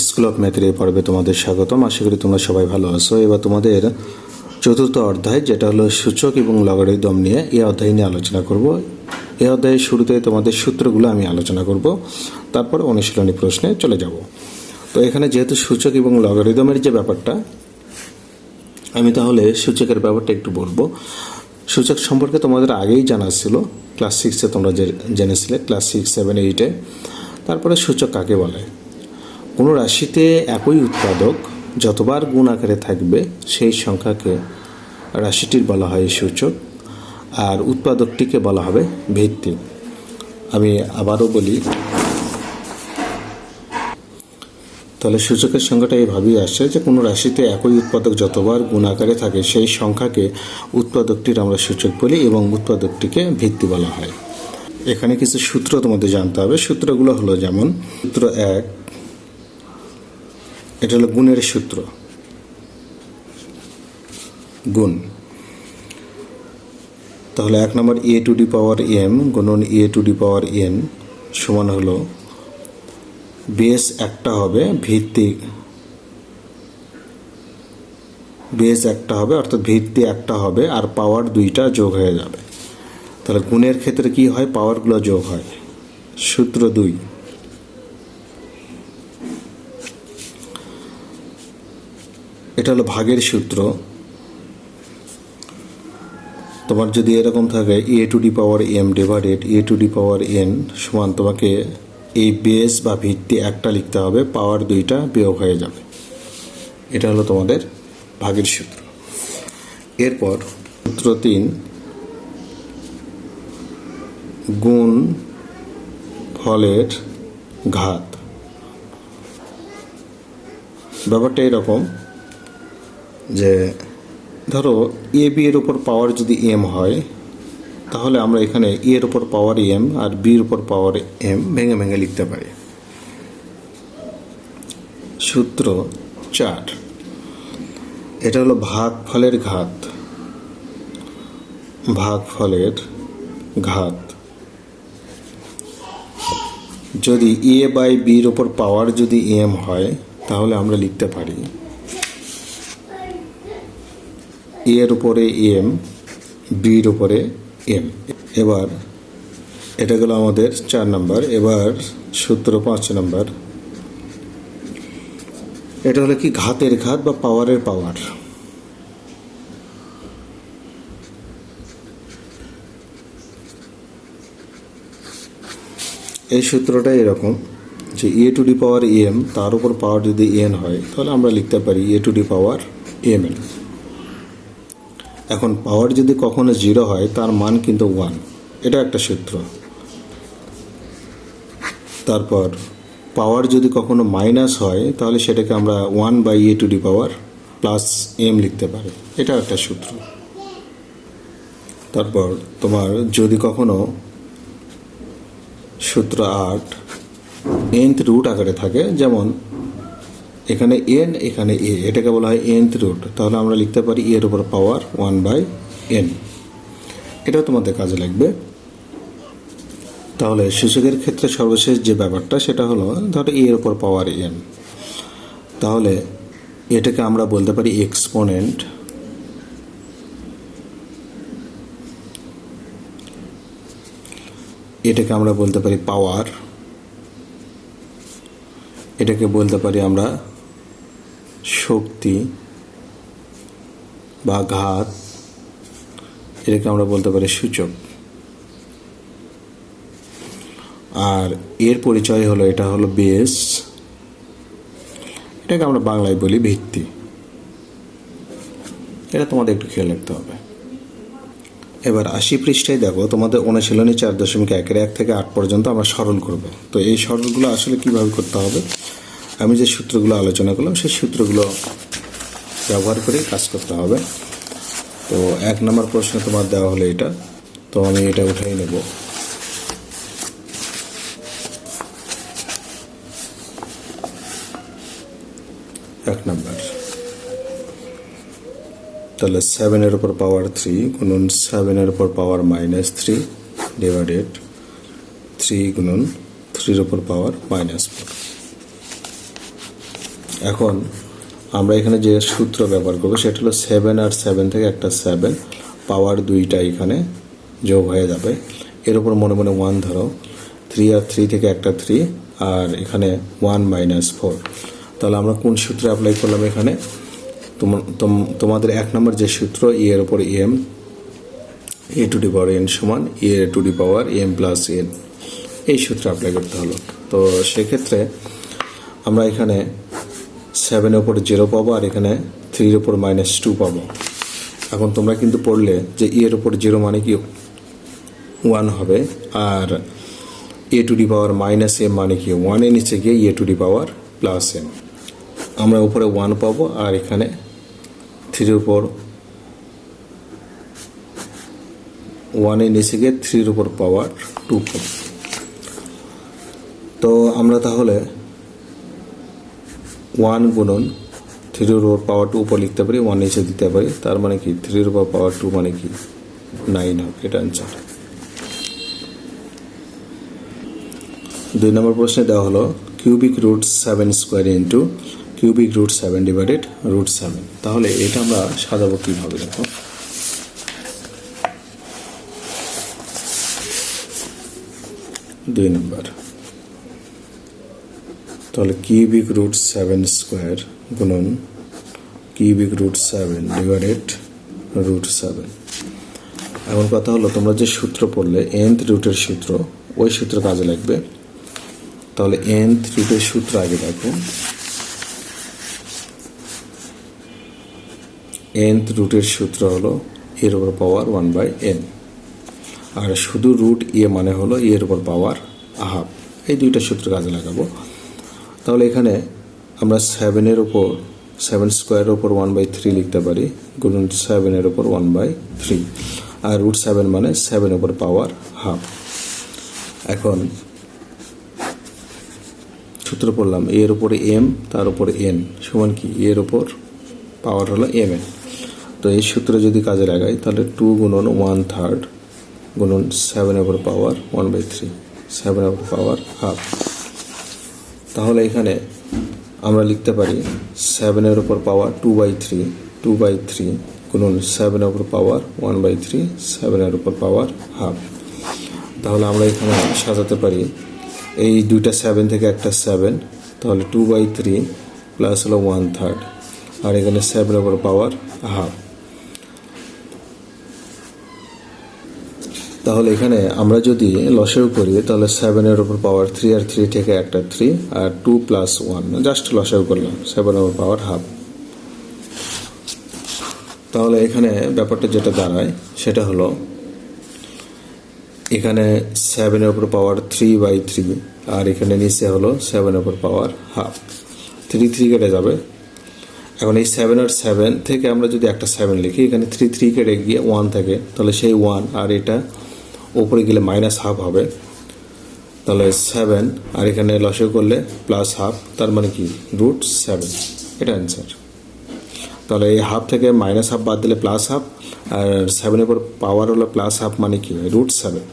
School of ম্যাথের এই পর্বে তোমাদের স্বাগতম। আশা করি তোমরা সবাই ভালো আছো। এবার তোমাদের চতুর্থ অধ্যায়, যেটা হলো সূচক এবং লগারিদম নিয়ে, এই অধ্যায় নিয়ে আলোচনা করব। এই অধ্যায়ের শুরুতে তোমাদের সূত্রগুলো আমি আলোচনা করব, তারপর অনুশীলনী প্রশ্নে চলে যাব। তো এখানে যেহেতু সূচক এবং লগারিদমের যে ব্যাপারটা, আমি তাহলে সূচকের ব্যাপারটা একটু বলবো। সূচক সম্পর্কে তোমাদের আগেই জানা ছিল, ক্লাস 6-এ তোমরা জেনেছিলে, ক্লাস 6, 7, 8-এ। তারপরে সূচক কাকে বলে? কোনো রাশিতে একই উৎপাদক যতবার গুণ আকারে থাকবে সেই সংখ্যাকে রাশিটির বলা হয় সূচক, আর উৎপাদকটিকে বলা হবে ভিত্তি। আমি আবারও বলি, তাহলে সূচকের সংখ্যাটা এইভাবেই আসে যে কোনো রাশিতে একই উৎপাদক যতবার গুণ আকারে থাকে সেই সংখ্যাকে উৎপাদকটির আমরা সূচক বলি এবং উৎপাদকটিকে ভিত্তি বলা হয়। এখানে কিছু সূত্র তোমাদের জানতে হবে। সূত্রগুলো হলো, যেমন সূত্র 1, এটা হলো গুণের সূত্র, গুণ। তাহলে 1 নম্বর a two the power m গুণন a two the power n সমান হলো, বেস একটা হবে, ভিত্তি বেস একটা হবে, অর্থাৎ ভিত্তি একটা হবে, আর পাওয়ার দুইটা যোগ হয়ে যাবে। তাহলে গুণের ক্ষেত্রে কি হয়? পাওয়ারগুলো যোগ হয়। সূত্র 2, এটা হলো ভাগের সূত্র। তোমার যদি এরকম থাকে a two the power m divided a two the power n সমান, তোমাকে এই বেস বা ভিত্তি একটা লিখতে হবে, পাওয়ার দুইটা বিয়োগ হয়ে যাবে। এটা হলো তোমাদের ভাগের সূত্র। এরপর সূত্র 3, গুণ ফলের ঘাত। ব্যাপারটা এরকম যে, ধরো এ বি এর উপর পাওয়ার যদি m হয়, তাহলে আমরা এখানে এ এর উপর পাওয়ার m আর বি এর উপর পাওয়ার m ভেঙে ভেঙে লিখতে পারি। সূত্র 4, এটা হলো ভাগফলের ঘাত। ভাগফলের ঘাত যদি a বাই বি এর উপর পাওয়ার যদি m হয়, তাহলে আমরা লিখতে পারি a এর উপরে m, বি এর উপরে m। এবার এটা গেল আমাদের 4 নম্বর। এবার সূত্র 5 নম্বর, এটা হলো কি? ঘাতের ঘাত বা পাওয়ারের পাওয়ার। এই সূত্রটা এরকম যে এ টু দি পাওয়ার m, তার উপর পাওয়ার যদি n হয়, তাহলে আমরা লিখতে পারি এ টু দি পাওয়ার mn। এখন পাওয়ার যদি কখনো 0 হয়, তার মান কিন্তু 1, এটা একটা সূত্র। তারপর পাওয়ার যদি কখনো মাইনাস হয়, তাহলে সেটাকে আমরা 1 by a to the power plus m লিখতে পারি, এটা একটা সূত্র। তারপর তোমার যদি কখনো সূত্র 8 nth রুট আকারে থাকে, যেমন এখানে n, এখানে a, এটাকে বলা হয় nth রুট, তাহলে আমরা লিখতে পারি a এর উপর পাওয়ার 1 বাই n। এটাও তোমাদের কাজে লাগবে। তাহলে সূচকের ক্ষেত্রে সর্বশেষ যে ব্যাপারটা, সেটা হলো, ধরো a এর উপর পাওয়ার n, তাহলে এটাকে আমরা বলতে পারি এক্সপোনেন্ট। এটাকে আমরা বলতে পারি পাওয়ার। এটাকে বলতে পারি আমরা শক্তি বা ঘাত। এটাকে আমরা বলতে পারি সূচক। আর এর পরিচয় হলো, এটা হলো বেস, এটাকে আমরা বাংলায় বলি ভিত্তি। এটা তোমাদের একটু খেয়াল রাখতে হবে। এবার 80 পৃষ্ঠায় দেখো, তোমাদের অনুশীলনী 4.1-এর 1 থেকে 8 পর্যন্ত আমরা সরল করব। তো এই সরলগুলো আসলে কিভাবে করতে হবে, আমি যে সূত্রগুলো আলোচনা করলাম সেই সূত্রগুলো ব্যবহার করে কাজ করতে হবে। তো 1 নম্বর প্রশ্ন তোমার দেওয়া হলো এটা, তো আমি এটা উঠাই নেব। এক নম্বর, তাহলে 7 এর উপর পাওয়ার 3 গুণন 7 এর উপর পাওয়ার -3 ডিভাইডেড 3 গুণন 3 এর উপর পাওয়ার -4। এখন আমরা এখানে যে সূত্র ব্যবহার করবো সেটা হলো 7 আর 7 থেকে একটা 7 পাওয়ার 2টা এখানে যোগ হয়ে যাবে। এর উপর মনে মনে 1 ধরো, 3 আর 3 থেকে একটা 3 আর এখানে 1 মাইনাস 4। তাহলে আমরা কোন সূত্রে অ্যাপ্লাই করলাম এখানে? তোমাদের 1 নম্বর যে সূত্র এ এর উপর M, A to the power N সমান A to the power M plus N, এই সূত্রে অ্যাপ্লাই করতে হলো। তো সেক্ষেত্রে আমরা এখানে 7 এর উপর 0 পাবো আর এখানে 3 এর উপর -2 পাবো। এখন তোমরা কিন্তু পড়লে যে এ এর উপর 0 মানে কি 1 হবে, আর A to the power minus M মানে কি 1 এর নিচে গিয়ে A to the power plus M. আমরা উপরে 1 পাবো আর এখানে 3 এর উপর 1 এর নিচে গিয়ে 3 এর উপর পাওয়ার 2 পাবো। তো আমরা তাহলে 1 গুণন 3 এর উপর পাওয়ার 2 উপর লিখতে পারি, 1 নিচে দিতে পারি, তার মানে কি 3 এর উপর পাওয়ার 2 মানে কি 9 হবে, এটা অ্যান্সার। 2 নম্বর প্রশ্নে দেওয়া হলো cubic root 7 square into cubic root 7 divided root 7। তাহলে এটা আমরা সাজাবো কীভাবে দেখো। দুই নম্বর, তাহলে কিউবিক রুট 7 স্কোয়ার গুণন কিউবিক রুট 7 ডিভাইডেড রুট 7। এমন কথা হলো তোমরা যে সূত্র পড়লে nth রুটের সূত্র, ওই সূত্র কাজে লাগবে। তাহলে nth রুটের সূত্র আগে দেখো। nth রুটের সূত্র হলো এর উপর পাওয়ার 1/n, আর শুধু রুট এ মানে হলো এর উপর পাওয়ার হাফ। এই দুইটা সূত্র কাজে লাগাবো। তাহলে এখানে আমরা 7 এর উপর 7 স্কোয়ারের উপর 1/3 লিখতে পারি গুণন 7 এর উপর 1/3, আর রুট 7 মানে 7 এর উপর পাওয়ার হাফ। এখন সূত্র পড়লাম এর উপরে এম, তার উপরে এন সমান কি এর উপর পাওয়ার হলো এম এন। তো এই সূত্র যদি কাজে লাগাই তাহলে 2 গুণন 1/3 গুণন 7 এর উপর পাওয়ার 1/3, 7 এর উপর পাওয়ার হাফ। তাহলে এখানে আমরা লিখতে পারি 7 এর উপর পাওয়ার 2/3 গুণন 7 এর উপর পাওয়ার 1/3, 7 এর উপর পাওয়ার হাফ। তাহলে আমরা এখানে সাজাতে পারি এই দুইটা 7 থেকে একটা 7, তাহলে 2/3 প্লাস হলো 1/3, আর এখানে 7 এর উপর পাওয়ার হাফ। তাহলে এখানে আমরা যদি লসাগু করি তাহলে 7 এর উপর পাওয়ার 3 আর 3 থেকে একটা 3 আর 2 প্লাস 1, জাস্ট লসাগু করলাম 7 এর উপর পাওয়ার হাফ। তাহলে এখানে ব্যাপারটা যেটা দাঁড়ায় সেটা হলো এখানে 7 এর উপর পাওয়ার 3/3 আর এখানে নিচে হলো 7 এর উপর পাওয়ার হাফ। 3 কেটে যাবে। এখন এই 7 আর 7 থেকে আমরা যদি একটা 7 লিখি, এখানে 3 কেটে গিয়ে 1 থাকে, তাহলে সেই 1 আর এটা উপরে গেলে মাইনাস হাফ হবে। তাহলে 7 আর এখানে লসাগু করলে প্লাস হাফ, তার মানে কি রুট 7, এটা অ্যান্সার। তাহলে এই হাফ থেকে মাইনাস হাফ বাদ দিলে প্লাস হাফ, আর 7 এর উপর পাওয়ার হলো প্লাস হাফ মানে কি রুট 7।